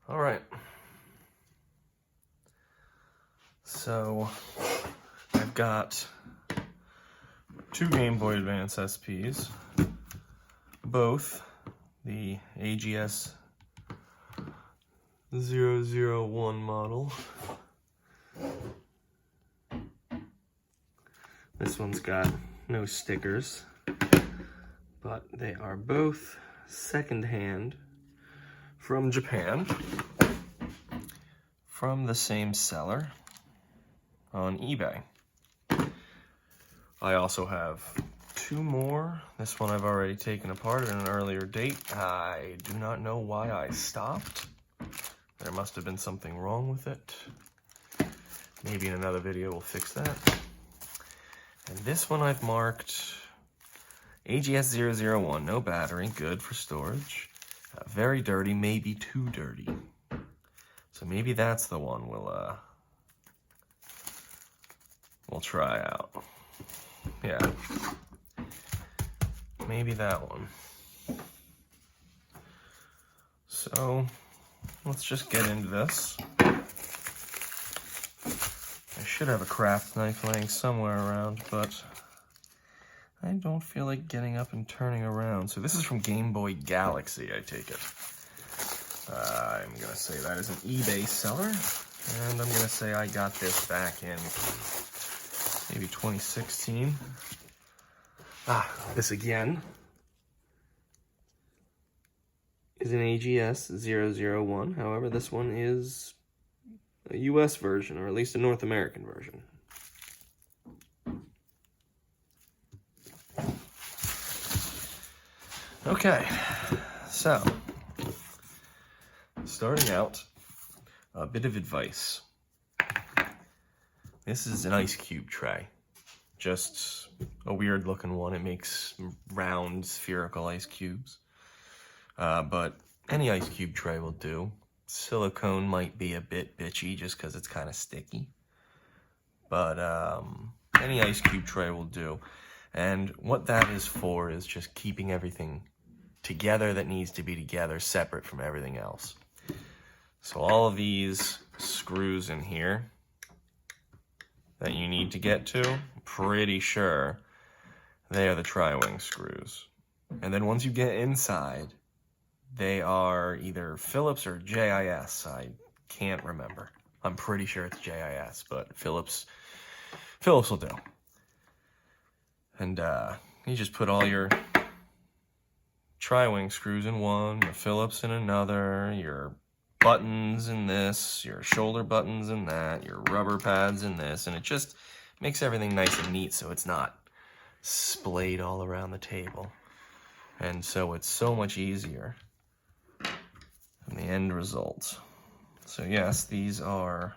All right. So I've got two Game Boy Advance SPs, both the AGS 001 model. This one's got no stickers, but they are both secondhand from Japan, from the same seller on eBay. I also have two more. This one I've already taken apart at an earlier date. I do not know why I stopped. There must have been something wrong with it. Maybe in another video we'll fix that. And this one I've marked AGS 001, no battery, good for storage. Very dirty, maybe too dirty. So maybe that's the one we'll try out. Yeah, maybe that one. So let's just get into this. I should have a craft knife laying somewhere around, but I don't feel like getting up and turning around. So this is from Game Boy Galaxy, I take it. I'm gonna say that is an eBay seller, and I'm gonna say I got this back in maybe 2016. This again is an AGS 001. However, this one is a US version, or at least a North American version. Okay, so starting out, a bit of advice. This is an ice cube tray, just a weird looking one. It makes round spherical ice cubes, but any ice cube tray will do. Silicone might be a bit bitchy just because it's kind of sticky, but any ice cube tray will do. And what that is for is just keeping everything together that needs to be together, separate from everything else. So all of these screws in here that you need to get to, I'm pretty sure they are the tri-wing screws. And then once you get inside, they are either Phillips or JIS. I can't remember. I'm pretty sure it's JIS, but Phillips will do. And you just put all your tri-wing screws in one, your Phillips in another, your buttons in this, your shoulder buttons in that, your rubber pads in this, and it just makes everything nice and neat so it's not splayed all around the table. And so it's so much easier in the end result. So yes, these are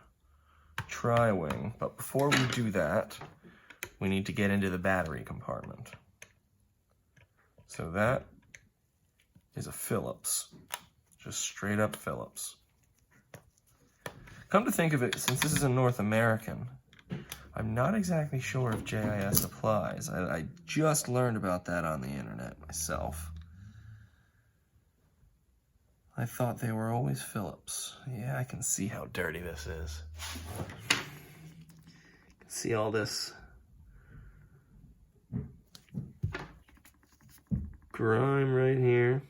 tri-wing, but before we do that, we need to get into the battery compartment. So that is a Phillips, just straight up Phillips. Come to think of it, since this is a North American, I'm not exactly sure if JIS applies. I just learned about that on the internet myself. I thought they were always Phillips. Yeah, I can see how dirty this is. See all this grime right here.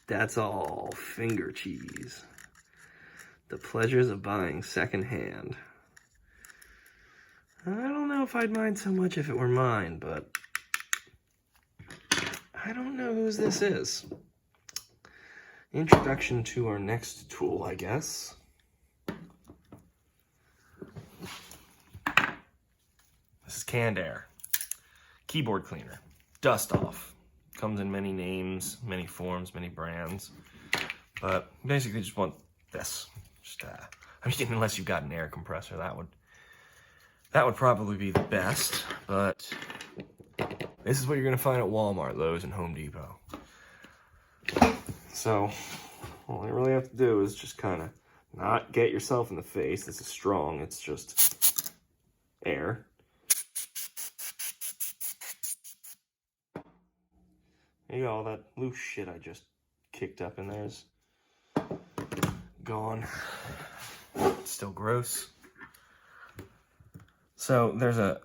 That's all finger cheese. The pleasures of buying secondhand. I don't know if I'd mind so much if it were mine, but I don't know whose this is. Introduction to our next tool, I guess. This is canned air. Keyboard cleaner. Dust off. Comes in many names, many forms, many brands. But basically just want this. Just, I mean, unless you've got an air compressor, that would probably be the best. But this is what you're gonna find at Walmart, Lowe's, and Home Depot. So all you really have to do is just kind of not get yourself in the face. This is strong. It's just air. There you go, all that loose shit I just kicked up in there is gone. It's still gross. So there's a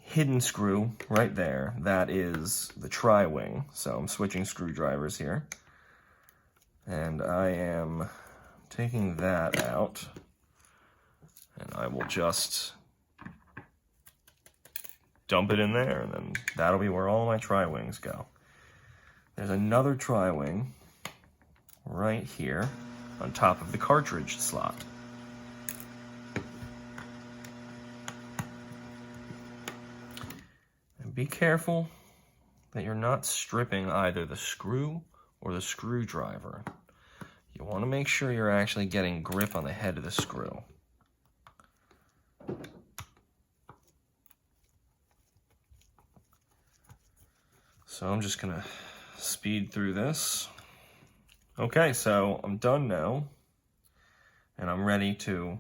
hidden screw right there. That is the tri-wing. So I'm switching screwdrivers here. And I am taking that out. And I will just dump it in there, and then that'll be where all my tri-wings go. There's another tri-wing right here on top of the cartridge slot. And be careful that you're not stripping either the screw or the screwdriver. You want to make sure you're actually getting grip on the head of the screw. So I'm just gonna speed through this. Okay, so I'm done now, and I'm ready to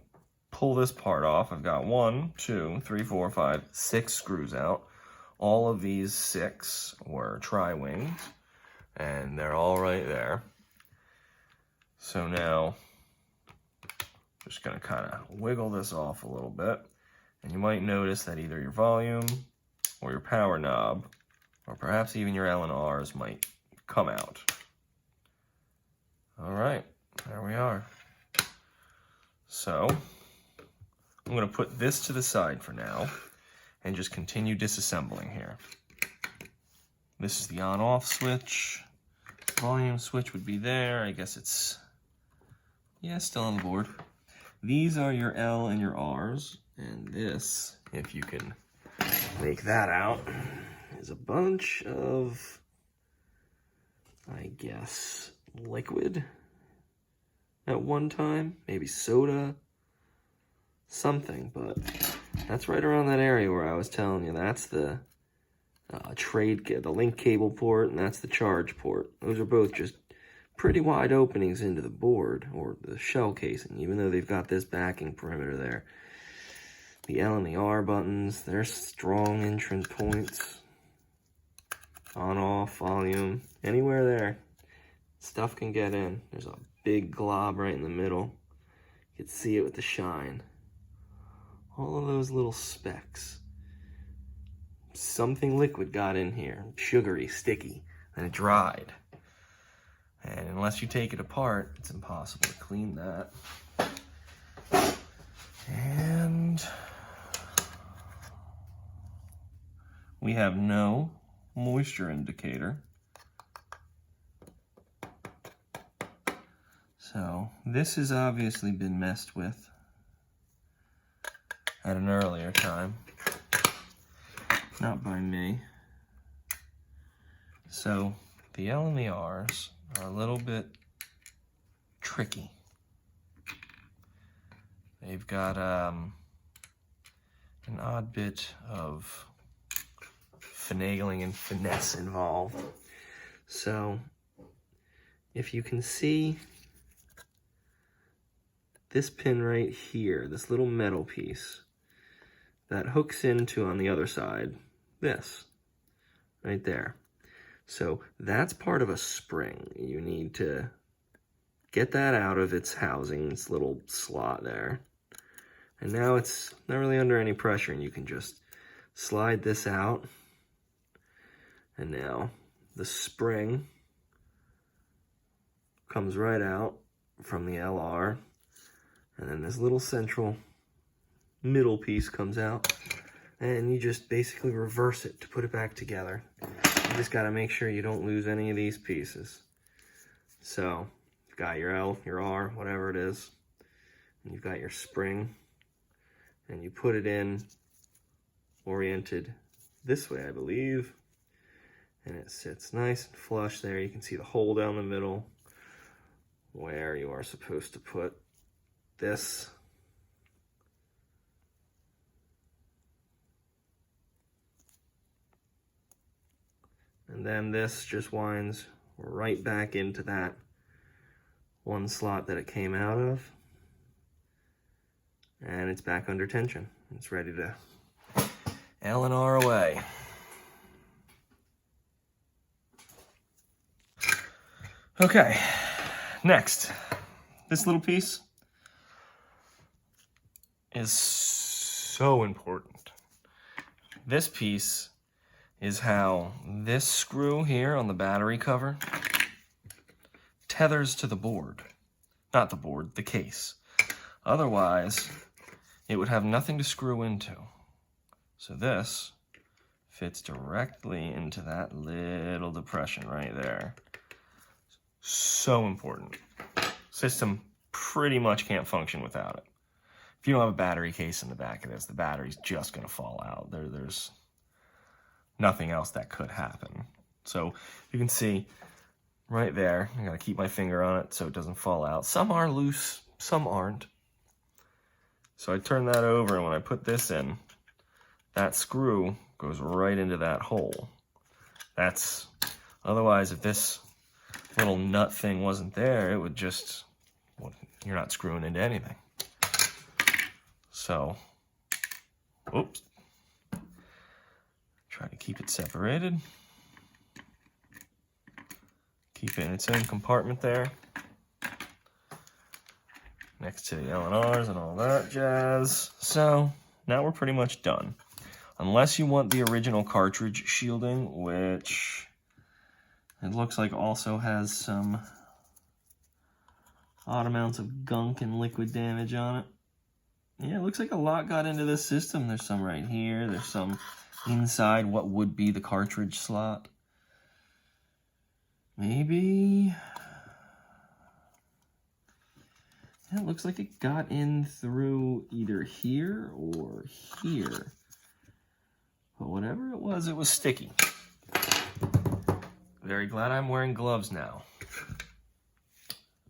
pull this part off. I've got 1, 2, 3, 4, 5, 6 screws out. All of these 6 were tri-wings, and they're all right there. So now, just gonna kind of wiggle this off a little bit, and you might notice that either your volume or your power knob, or perhaps even your L and R's might come out. All right, there we are. So, I'm gonna put this to the side for now and just continue disassembling here. This is the on-off switch. Volume switch would be there. I guess it's, yeah, still on the board. These are your L and your R's, and this, if you can make that out, is a bunch of, I guess, liquid at one time, maybe soda, something, but that's right around that area where I was telling you. That's the the link cable port, and that's the charge port. Those are both just pretty wide openings into the board, or the shell casing, even though they've got this backing perimeter there. The L and the R buttons, they're strong entrance points. On, off, volume, anywhere there, stuff can get in. There's a big glob right in the middle. You can see it with the shine. All of those little specks. Something liquid got in here, sugary, sticky, and it dried. And unless you take it apart, it's impossible to clean that. And we have no moisture indicator. So this has obviously been messed with at an earlier time. Not by me. So the L and the R's are a little bit tricky. They've got an odd bit of finagling and finesse involved. So if you can see this pin right here, this little metal piece that hooks into, on the other side, this right there. So that's part of a spring. You need to get that out of its housing, its little slot there. And now it's not really under any pressure, and you can just slide this out. And now the spring comes right out from the LR, and then this little central middle piece comes out, and you just basically reverse it to put it back together. You just got to make sure you don't lose any of these pieces. So you've got your L, your R, whatever it is, and you've got your spring, and you put it in oriented this way, I believe, and it sits nice and flush there. You can see the hole down the middle where you are supposed to put this. And then this just winds right back into that one slot that it came out of. And it's back under tension. It's ready to L and R away. Okay, next, this little piece is so important. This piece is how this screw here on the battery cover tethers to the board. Not the board, the case. Otherwise, it would have nothing to screw into. So this fits directly into that little depression right there. So important. System pretty much can't function without it. If you don't have a battery case in the back of this, the battery's just gonna fall out. There's nothing else that could happen. So you can see right there, I gotta keep my finger on it so it doesn't fall out. Some are loose, some aren't. So I turn that over, and when I put this in, that screw goes right into that hole. That's, otherwise if this little nut thing wasn't there, it would just, well, you're not screwing into anything. So, oops. Try to keep it separated. Keep it in its own compartment there, next to the L&Rs and all that jazz. So, now we're pretty much done. Unless you want the original cartridge shielding, which it looks like also has some odd amounts of gunk and liquid damage on it. Yeah, it looks like a lot got into this system. There's some right here. There's some inside what would be the cartridge slot. Maybe. Yeah, it looks like it got in through either here or here. But whatever it was sticky. Very glad I'm wearing gloves now.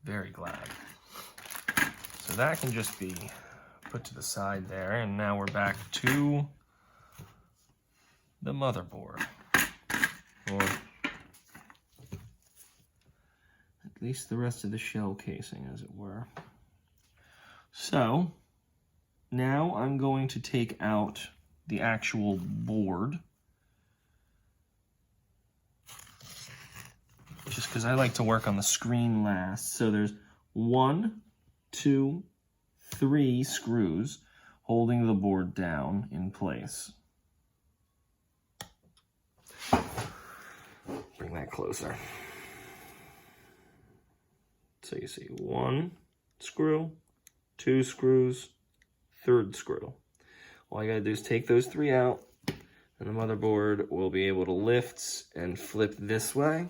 Very glad. So that can just be put to the side there, and now we're back to the motherboard. Or at least the rest of the shell casing, as it were. So, now I'm going to take out the actual board. Just because I like to work on the screen last. So there's 1, 2, 3 screws holding the board down in place. Bring that closer. So you see 1 screw, 2 screws, 3rd screw. All you gotta do is take those 3 out, and the motherboard will be able to lift and flip this way.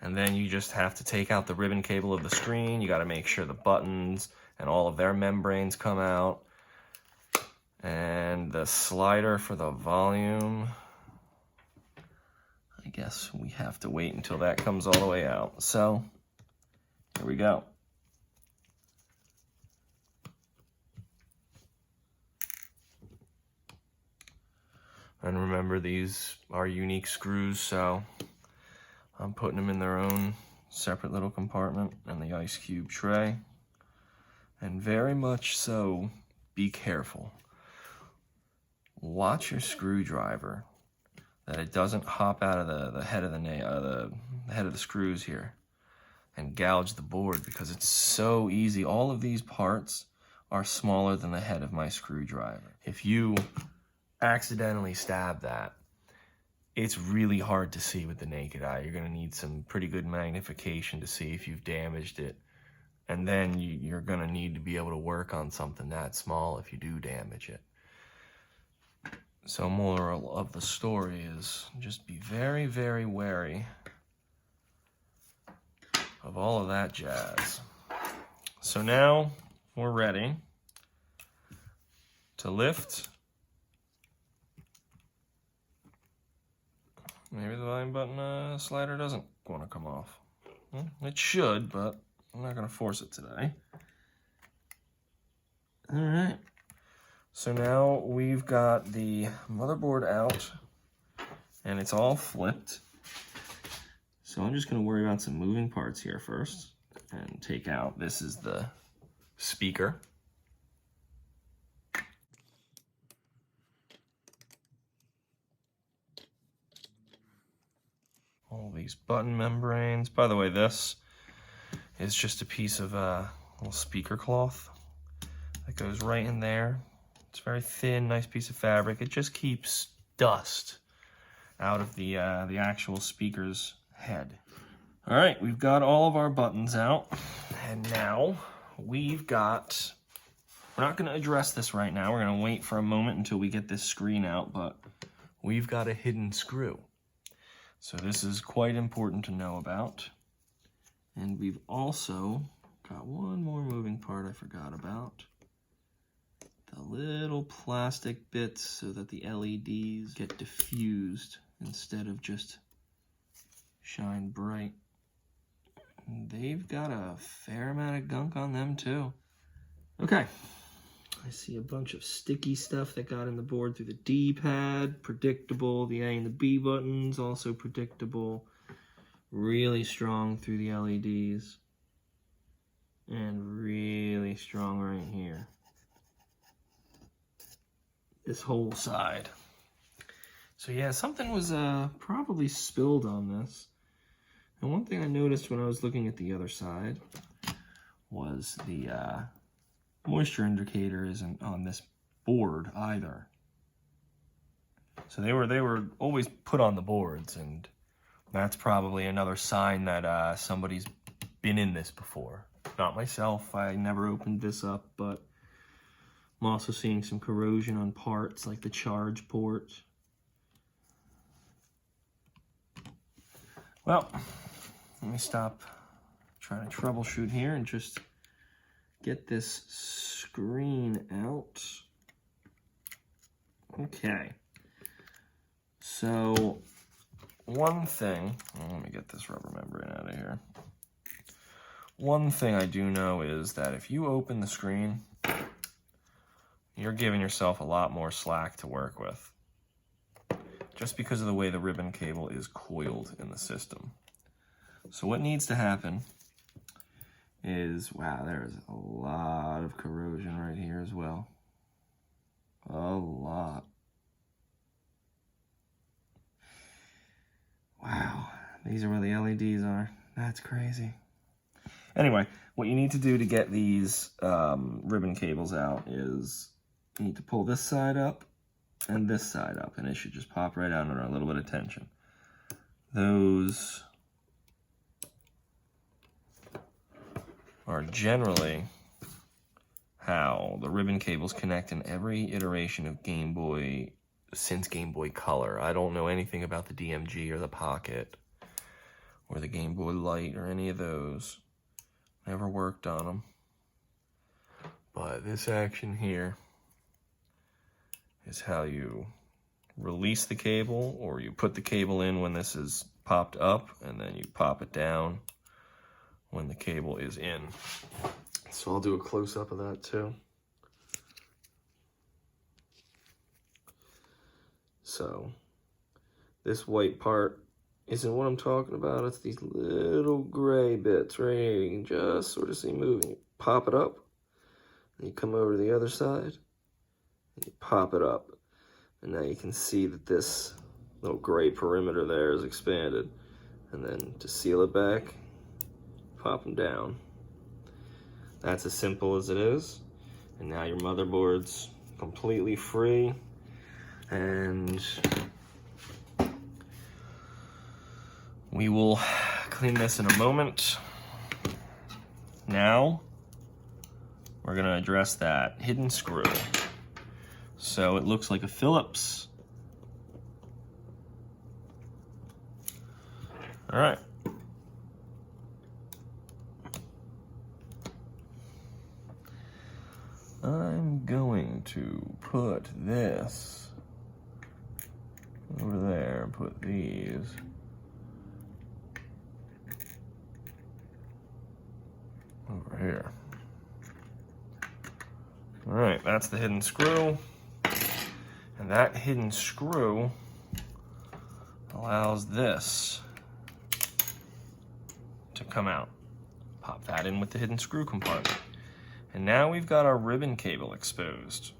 And then you just have to take out the ribbon cable of the screen. You gotta make sure the buttons and all of their membranes come out. And the slider for the volume, I guess we have to wait until that comes all the way out. So, here we go. And remember, these are unique screws, so I'm putting them in their own separate little compartment in the ice cube tray. And very much so, be careful. Watch your screwdriver, that it doesn't hop out of the head of the head of the screws here and gouge the board, because it's so easy. All of these parts are smaller than the head of my screwdriver. If you accidentally stab that, it's really hard to see with the naked eye. You're gonna need some pretty good magnification to see if you've damaged it. And then you're gonna need to be able to work on something that small if you do damage it. So moral of the story is just be very, very wary of all of that jazz. So now we're ready to lift. Maybe the volume button slider doesn't want to come off. Well, it should, but I'm not going to force it today. All right. So now we've got the motherboard out, and it's all flipped. So I'm just going to worry about some moving parts here first and take out, this is the speaker. All the these button membranes. By the way, this is just a piece of little speaker cloth that goes right in there. It's very thin, nice piece of fabric. It just keeps dust out of the actual speaker's head. All right, we've got all of our buttons out, and now we're not going to address this right now. We're going to wait for a moment until we get this screen out, but we've got a hidden screw. So this is quite important to know about. And we've also got one more moving part I forgot about. The little plastic bits so that the LEDs get diffused instead of just shine bright. They've got a fair amount of gunk on them too. Okay, I see a bunch of sticky stuff that got in the board through the D-pad, predictable. The A and the B buttons, also predictable. Really strong through the LEDs. And really strong right here. This whole side. So yeah, something was probably spilled on this. And one thing I noticed when I was looking at the other side was the moisture indicator isn't on this board either. So they were always put on the boards, and that's probably another sign that somebody's been in this before. Not myself, I never opened this up, but I'm also seeing some corrosion on parts like the charge port. Well, let me stop trying to troubleshoot here and just get this screen out. Okay. So, one thing, let me get this rubber membrane out of here. One thing I do know is that if you open the screen, you're giving yourself a lot more slack to work with, just because of the way the ribbon cable is coiled in the system. So what needs to happen is, wow, there's a lot of corrosion right here as well. A lot. Wow, these are where the LEDs are. That's crazy. Anyway, what you need to do to get these ribbon cables out is you need to pull this side up and this side up, and it should just pop right out under a little bit of tension. Those are generally how the ribbon cables connect in every iteration of Game Boy since Game Boy Color. I don't know anything about the DMG or the Pocket or the Game Boy Light or any of those. Never worked on them. But this action here is how you release the cable, or you put the cable in when this is popped up, and then you pop it down when the cable is in. So I'll do a close-up of that too. So this white part isn't what I'm talking about. It's these little gray bits right here. You can just sort of see moving. You pop it up, and you come over to the other side, and you pop it up. And now you can see that this little gray perimeter there is expanded. And then to seal it back, pop them down. That's as simple as it is. And now your motherboard's completely free. And we will clean this in a moment. Now, we're going to address that hidden screw. So it looks like a Phillips. All right. I'm going to put this over there and put these over here. All right, that's the hidden screw. And that hidden screw allows this to come out. Pop that in with the hidden screw compartment. And now we've got our ribbon cable exposed.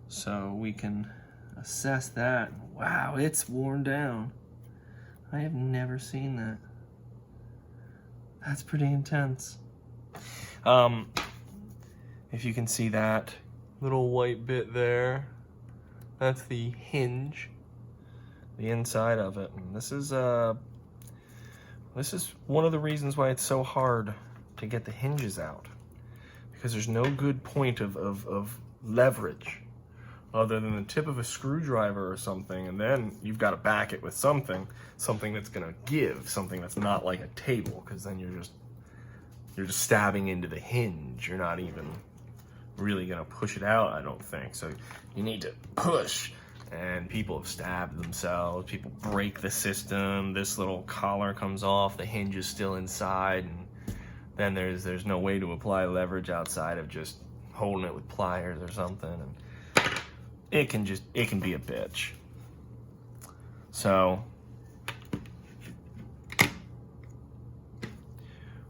So we can assess that. Wow, it's worn down. I have never seen that. That's pretty intense. If you can see that little white bit there, that's the hinge, the inside of it. And this is one of the reasons why it's so hard to get the hinges out, because there's no good point of leverage other than the tip of a screwdriver or something, and then you've got to back it with something that's gonna give, something that's not like a table, because then you're just stabbing into the hinge. You're not even really gonna push it out, I don't think. So you need to push, and people have stabbed themselves, people break the system, this little collar comes off, the hinge is still inside, and then there's no way to apply leverage outside of just holding it with pliers or something, and it can be a bitch. So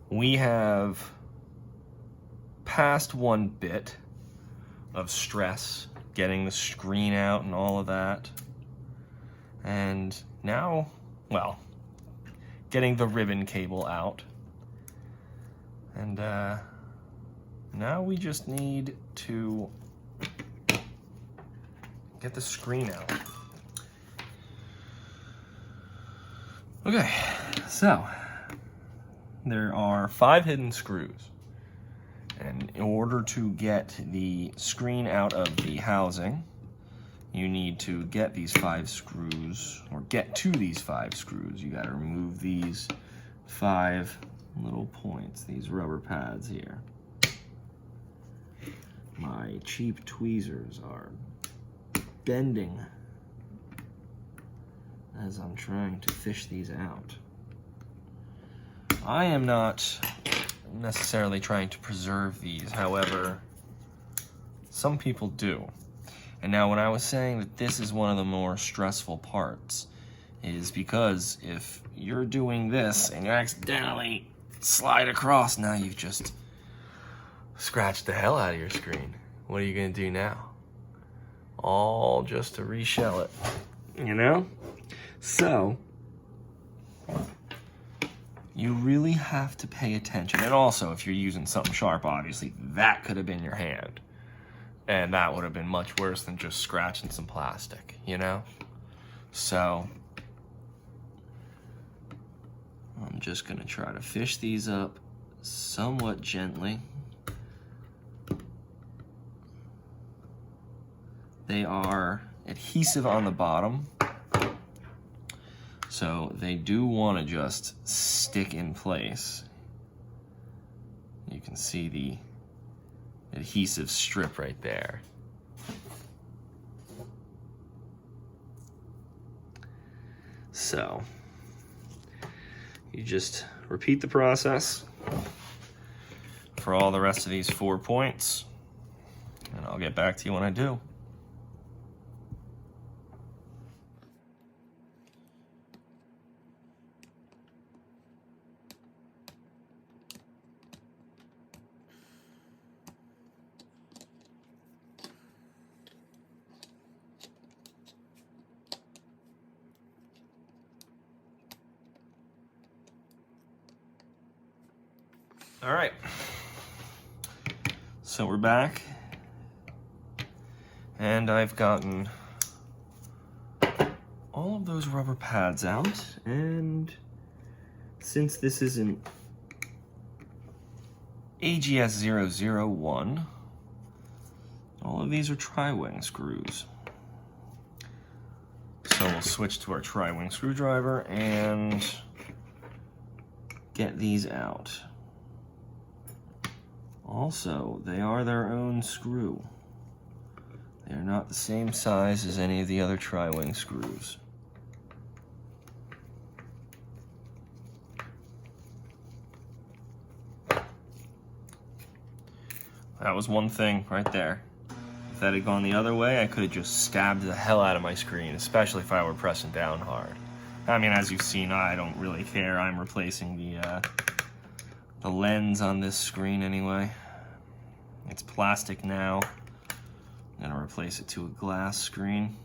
we have passed one bit of stress, getting the screen out and all of that. And now, well, getting the ribbon cable out. And now we just need to get the screen out. Okay, so there are 5 hidden screws. And in order to get the screen out of the housing, you need to get these 5 screws, or get to these 5 screws. You gotta remove these 5 little points, these rubber pads here. My cheap tweezers are bending as I'm trying to fish these out. I am not necessarily trying to preserve these, however, some people do. And now when I was saying that this is one of the more stressful parts, is because if you're doing this and you accidentally slide across, now you've just scratched the hell out of your screen. What are you gonna do now? All just to reshell it, you know? So you really have to pay attention. And also, if you're using something sharp, obviously, that could have been your hand. And that would have been much worse than just scratching some plastic, you know? So I'm just gonna try to fish these up somewhat gently. They are adhesive on the bottom, so they do want to just stick in place. You can see the adhesive strip right there. So you just repeat the process for all the rest of these 4 points, and I'll get back to you when I do. All right, so we're back, and I've gotten all of those rubber pads out, and since this is an AGS 001, all of these are tri-wing screws. So we'll switch to our tri-wing screwdriver and get these out. Also, they are their own screw. They are not the same size as any of the other tri-wing screws. That was one thing right there. If that had gone the other way, I could have just stabbed the hell out of my screen, especially if I were pressing down hard. I mean, as you've seen, I don't really care. I'm replacing the lens on this screen anyway. It's plastic now. I'm gonna replace it to a glass screen.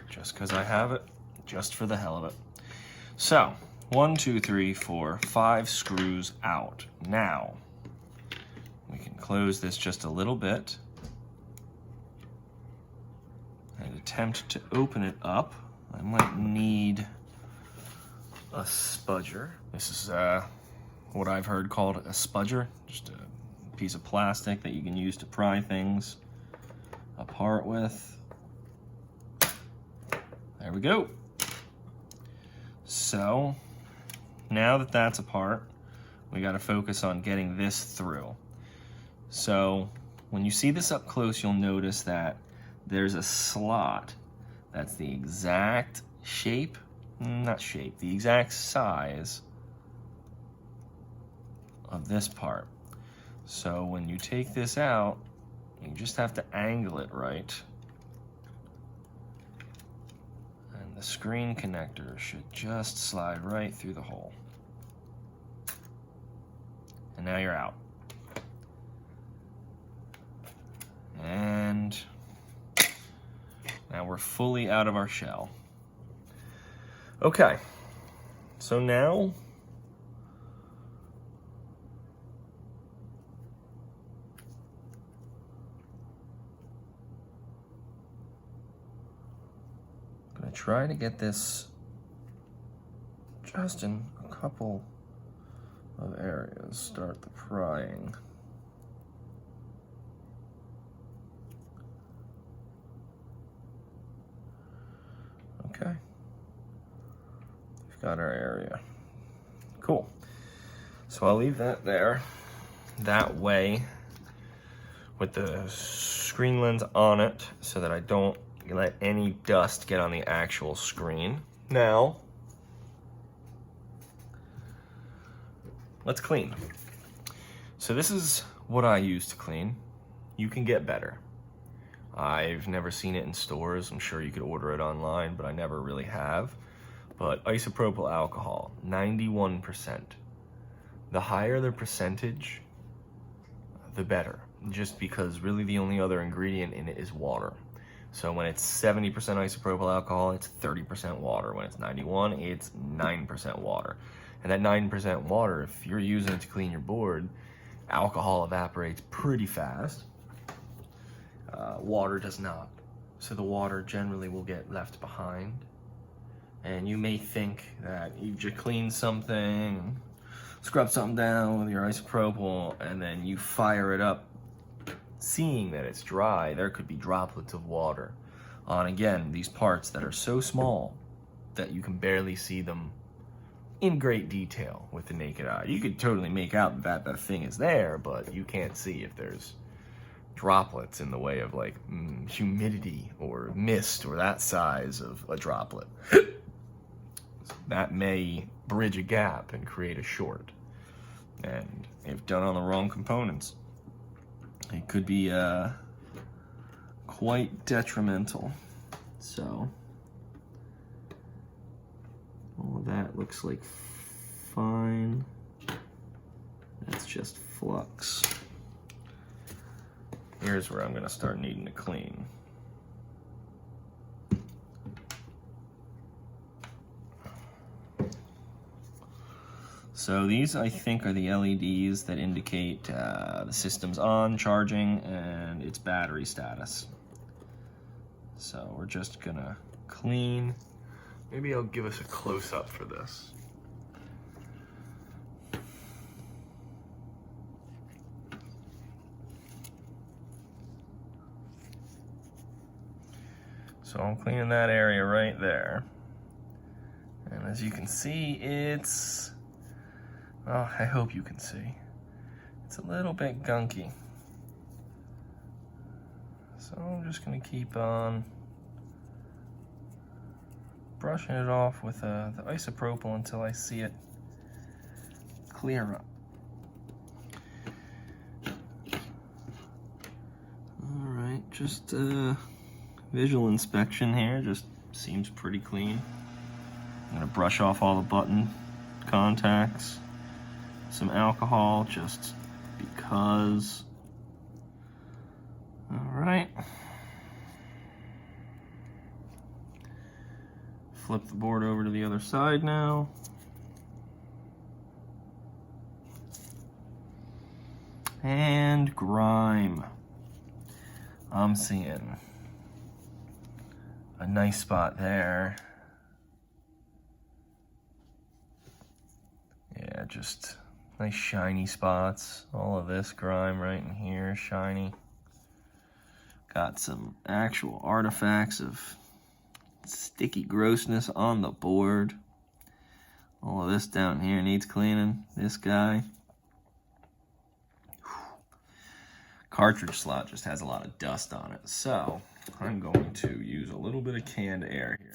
Just because I have it. just for the hell of it. So, 1, 2, 3, 4, 5 screws out. Now, we can close this just a little bit and attempt to open it up. I might need a spudger. This is what I've heard called a spudger, just a piece of plastic that you can use to pry things apart with. There we go. So now that that's apart, we got to focus on getting this through. So when you see this up close, you'll notice that there's a slot that's the exact shape, the exact size of this part. So when you take this out, you just have to angle it right. And the screen connector should just slide right through the hole. And now you're out. And now we're fully out of our shell. Okay, so now I'm gonna try to get this just in a couple of areas. Start the prying. Okay. We've got our area. Cool. So I'll leave that there. That way, with the screen lens on it, so that I don't let any dust get on the actual screen. Now, let's clean. So this is what I use to clean. You can get better. I've never seen it in stores. I'm sure you could order it online, but I never really have. But isopropyl alcohol, 91%. The higher the percentage, the better. Just because really the only other ingredient in it is water. So when it's 70% isopropyl alcohol, it's 30% water. When it's 91, it's 9% water. And that 9% water, if you're using it to clean your board, alcohol evaporates pretty fast. Water does not. So the water generally will get left behind. And you may think that you just clean something, scrub something down with your isopropyl, and then you fire it up, seeing that it's dry. There could be droplets of water on, again, these parts that are so small that you can barely see them in great detail with the naked eye. You could totally make out that that thing is there, but you can't see if there's droplets in the way of like humidity or mist or that size of a droplet. That may bridge a gap and create a short. And if done on the wrong components, it could be quite detrimental. So all of that looks like fine. That's just flux. Here's where I'm going to start needing to clean. So these, I think, are the LEDs that indicate the system's on, charging, and its battery status. So we're just going to clean. Maybe I'll give us a close-up for this. So I'm cleaning that area right there. And as you can see, it's, well, I hope you can see, it's a little bit gunky. So I'm just gonna keep on brushing it off with the isopropyl until I see it clear up. All right, just visual inspection here, just seems pretty clean. I'm gonna brush off all the button contacts, some alcohol just because. All right. flip the board over to the other side now. And grime. I'm seeing a nice spot there. Yeah, just nice shiny spots. All of this grime right in here, shiny. Got some actual artifacts of sticky grossness on the board. All of this down here needs cleaning. This guy. Cartridge slot just has a lot of dust on it, so I'm going to use a little bit of canned air here.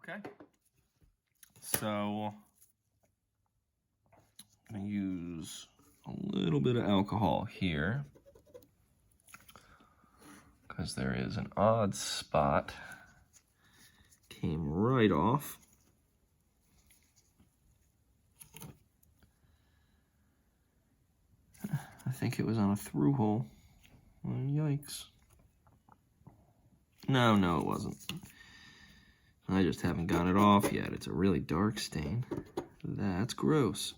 Okay, so I'm going to use a little bit of alcohol here because there is an odd spot. Came right off. I think it was on a through hole. Oh, yikes. No, it wasn't. I just haven't got it off yet. It's a really dark stain. That's gross.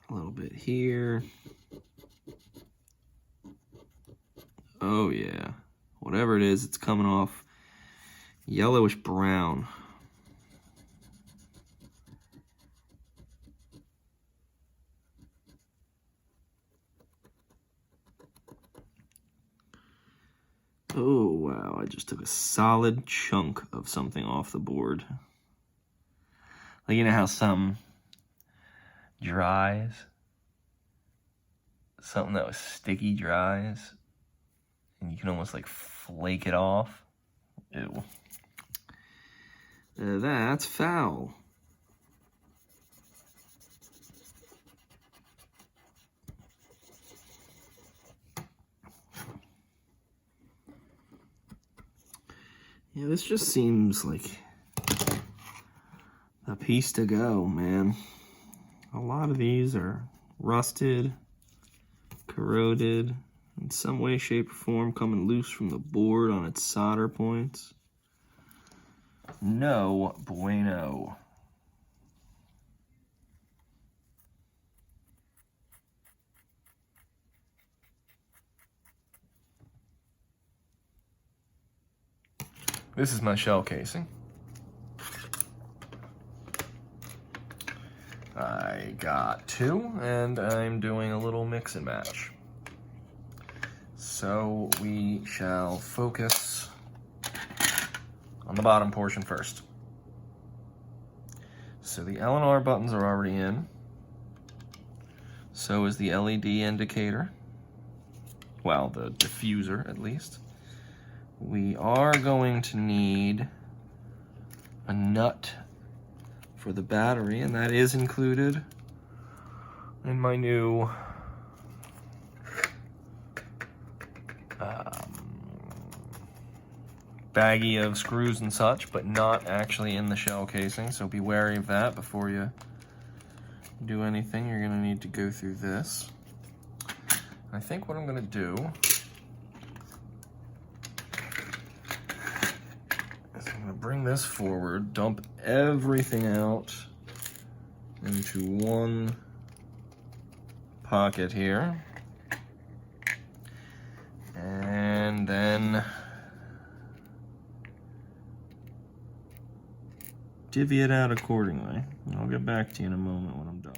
A little bit here. Oh yeah. Whatever it is, it's coming off yellowish brown. Oh wow, I just took a solid chunk of something off the board. Like, you know how some dries? Something that was sticky dries, and you can almost like flake it off. Ew. That's foul. Yeah, this just seems like a piece to go, man. A lot of these are rusted, corroded, in some way, shape, or form, coming loose from the board on its solder points. No bueno. This is my shell casing. I got 2, and I'm doing a little mix and match. So we shall focus on the bottom portion first. So the L and R buttons are already in. So is the LED indicator. Well, the diffuser at least. We are going to need a nut for the battery, and that is included in my new baggie of screws and such, but not actually in the shell casing, so be wary of that before you do anything. You're going to need to go through this. I think what I'm going to do is I'm going to bring this forward, dump everything out into one pocket here, and then divvy it out accordingly. I'll get back to you in a moment when I'm done.